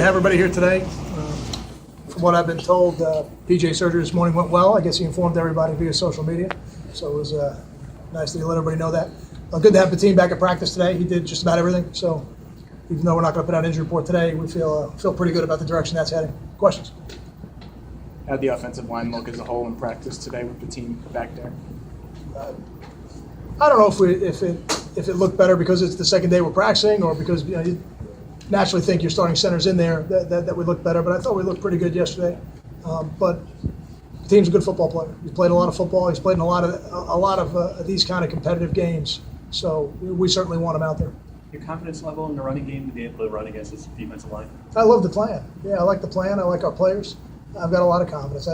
Everybody here today. From what I've been told, PJ surgery this morning went well. I guess he informed everybody via social media, so it was nice that he let everybody know that. Good to have the team back at practice today. He did just about everything, so even though we're not going to put out an injury report today, we feel pretty good about the direction that's heading. Questions? How'd the offensive line look as a whole in practice today with the team back there? I don't know if it looked better because it's the second day we're practicing, or because you naturally think your starting center's in there that would look better. But I thought we looked pretty good yesterday. But the team's a good football player. He's played a lot of football. He's played in a lot of these kind of competitive games. So we certainly want him out there. Your confidence level in the running game to be able to run against this defensive line? I love the plan. Yeah, I like the plan. I like our players. I've got a lot of confidence.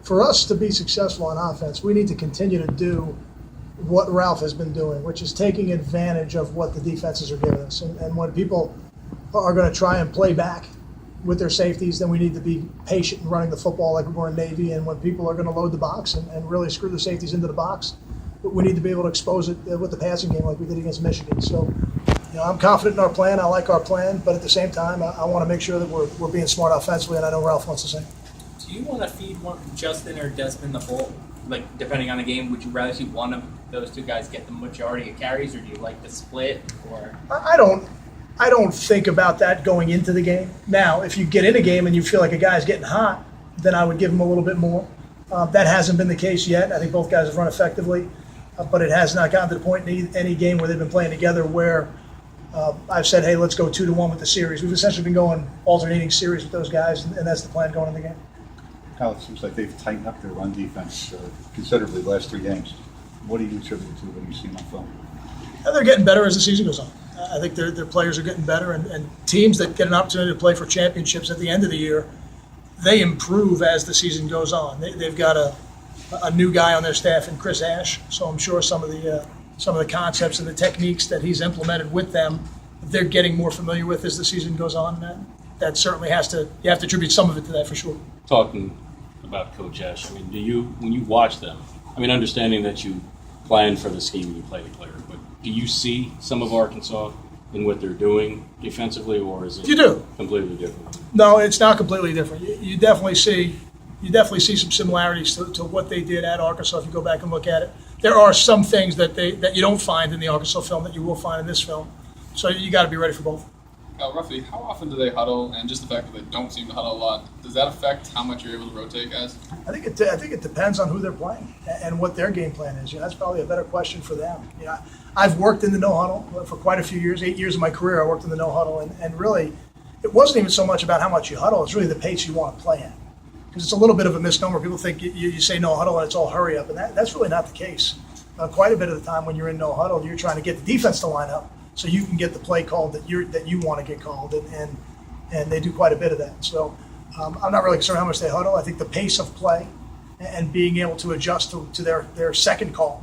For us to be successful on offense, we need to continue to do what Ralph has been doing, which is taking advantage of what the defenses are giving us. And when people are going to try and play back with their safeties, then we need to be patient in running the football like we're in Navy. And when people are going to load the box and really screw the safeties into the box, we need to be able to expose it with the passing game like we did against Michigan. So, I'm confident in our plan. I like our plan, but at the same time, I want to make sure that we're being smart offensively, and I know Ralph wants the same. Do you want to feed Justin or Desmond the ball? Like, depending on the game, would you rather see one of those two guys get the majority of carries, or do you like the split? Or I don't think about that going into the game. Now, if you get in a game and you feel like a guy's getting hot, then I would give him a little bit more. That hasn't been the case yet. I think both guys have run effectively, but it has not gotten to the point in any game where they've been playing together where I've said, hey, let's go 2-1 with the series. We've essentially been going alternating series with those guys, and that's the plan going in the game. Kyle, it seems like they've tightened up their run defense considerably the last 3 games. What do you attribute it to when you see them on film? They're getting better as the season goes on. I think their players are getting better, and teams that get an opportunity to play for championships at the end of the year, they improve as the season goes on. They've got a new guy on their staff in Chris Ash, so I'm sure some of the concepts and the techniques that he's implemented with them, they're getting more familiar with as the season goes on. That certainly you have to attribute some of it to that for sure. Talking about Coach Ash, I mean, when you watch them, I mean, understanding that you plan for the scheme and you play the player, but do you see some of Arkansas in what they're doing defensively, or is it completely different? No, it's not completely different. You definitely see some similarities to what they did at Arkansas if you go back and look at it. There are some things that you don't find in the Arkansas film that you will find in this film. So you got to be ready for both. Roughly, how often do they huddle? And just the fact that they don't seem to huddle a lot, does that affect how much you're able to rotate guys? I think it depends on who they're playing and what their game plan is. That's probably a better question for them. I've worked in the no huddle for quite a few years. 8 years of my career, I worked in the no huddle, and really, it wasn't even so much about how much you huddle. It's really the pace you want to play at. Because it's a little bit of a misnomer. People think you say no huddle and it's all hurry up, and that's really not the case. Quite a bit of the time when you're in no huddle, you're trying to get the defense to line up so you can get the play called that you want to get called, and they do quite a bit of that. So I'm not really concerned how much they huddle. I think the pace of play and being able to adjust to their second call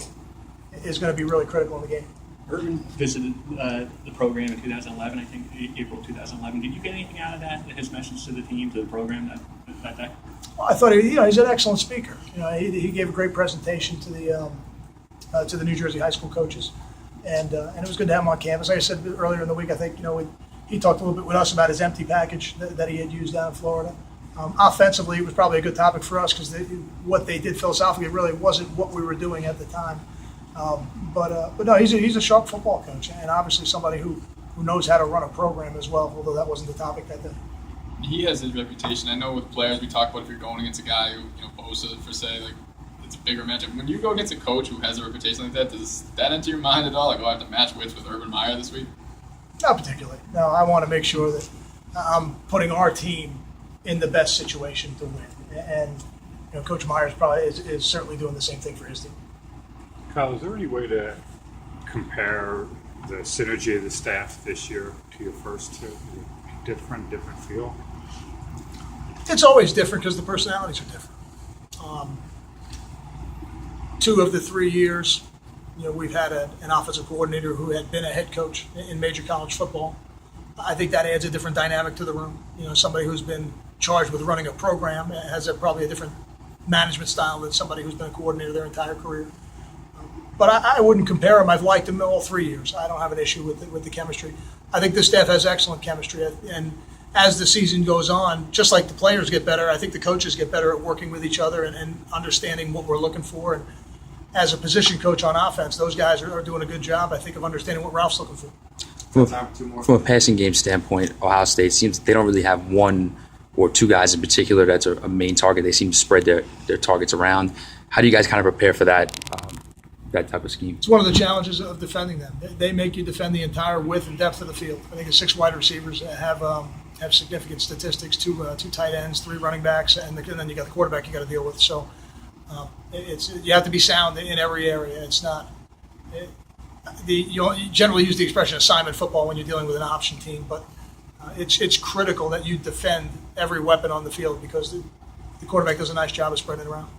is going to be really critical in the game. Urban visited the program in 2011, I think, April 2011. Did you get anything out of that, his message to the team, to the program that day? Well, I thought he's an excellent speaker. He gave a great presentation to the New Jersey high school coaches, and it was good to have him on campus. Like I said earlier in the week, I think he talked a little bit with us about his empty package that he had used down in Florida. Offensively, it was probably a good topic for us because what they did philosophically really wasn't what we were doing at the time. But no, he's a sharp football coach, and obviously somebody who knows how to run a program as well, although that wasn't the topic that day. He has his reputation. I know with players we talk about if you're going against a guy who poses for say like it's a bigger matchup. When you go against a coach who has a reputation like that, does that enter your mind at all? Like, I have to match wits with Urban Meyer this week? Not particularly. No, I want to make sure that I'm putting our team in the best situation to win, and Coach Myers probably is certainly doing the same thing for his team. Kyle, is there any way to compare the synergy of the staff this year to your first two? Different feel? It's always different because the personalities are different. 2 of the 3 years, we've had an offensive coordinator who had been a head coach in major college football. I think that adds a different dynamic to the room. Somebody who's been charged with running a program has probably a different management style than somebody who's been a coordinator their entire career. But I wouldn't compare them. I've liked them all 3 years. I don't have an issue with the chemistry. I think this staff has excellent chemistry, and as the season goes on, just like the players get better, I think the coaches get better at working with each other and understanding what we're looking for. And as a position coach on offense, those guys are doing a good job, I think, of understanding what Ralph's looking for. From a passing game standpoint, Ohio State seems they don't really have one or two guys in particular that's a main target. They seem to spread their targets around. How do you guys kind of prepare for that type of scheme? It's one of the challenges of defending them. They make you defend the entire width and depth of the field. I think the 6 wide receivers have significant statistics, two tight ends, 3 running backs, and then you got the quarterback you got to deal with. So you have to be sound in every area. It's not you generally use the expression assignment football when you're dealing with an option team, but it's critical that you defend every weapon on the field because the quarterback does a nice job of spreading it around.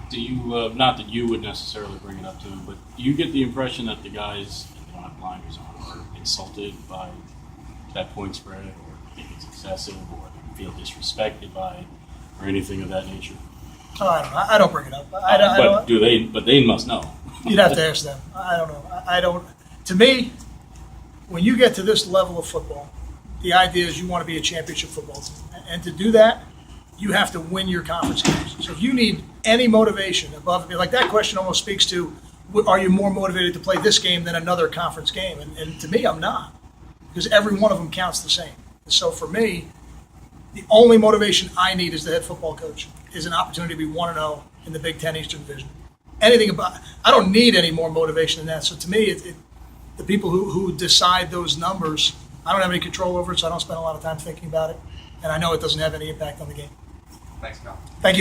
Do you, not that you would necessarily bring it up to him, but do you get the impression that the guys that don't have blinders on are insulted by that point spread, or think it's excessive, or they feel disrespected by it, or anything of that nature? Oh, I don't know. I don't bring it up. I But don't. do they? But they must know. You'd have to ask them. I don't know. I don't. To me, when you get to this level of football, the idea is you want to be a championship football team, and to do that, you have to win your conference games. So if you need any motivation above, like that question almost speaks to, are you more motivated to play this game than another conference game? And to me, I'm not, because every one of them counts the same. So for me, the only motivation I need as the head football coach is an opportunity to be 1-0 in the Big Ten Eastern Division. I don't need any more motivation than that. So to me, the people who decide those numbers, I don't have any control over it, so I don't spend a lot of time thinking about it. And I know it doesn't have any impact on the game. Thanks, Cal. Thank you.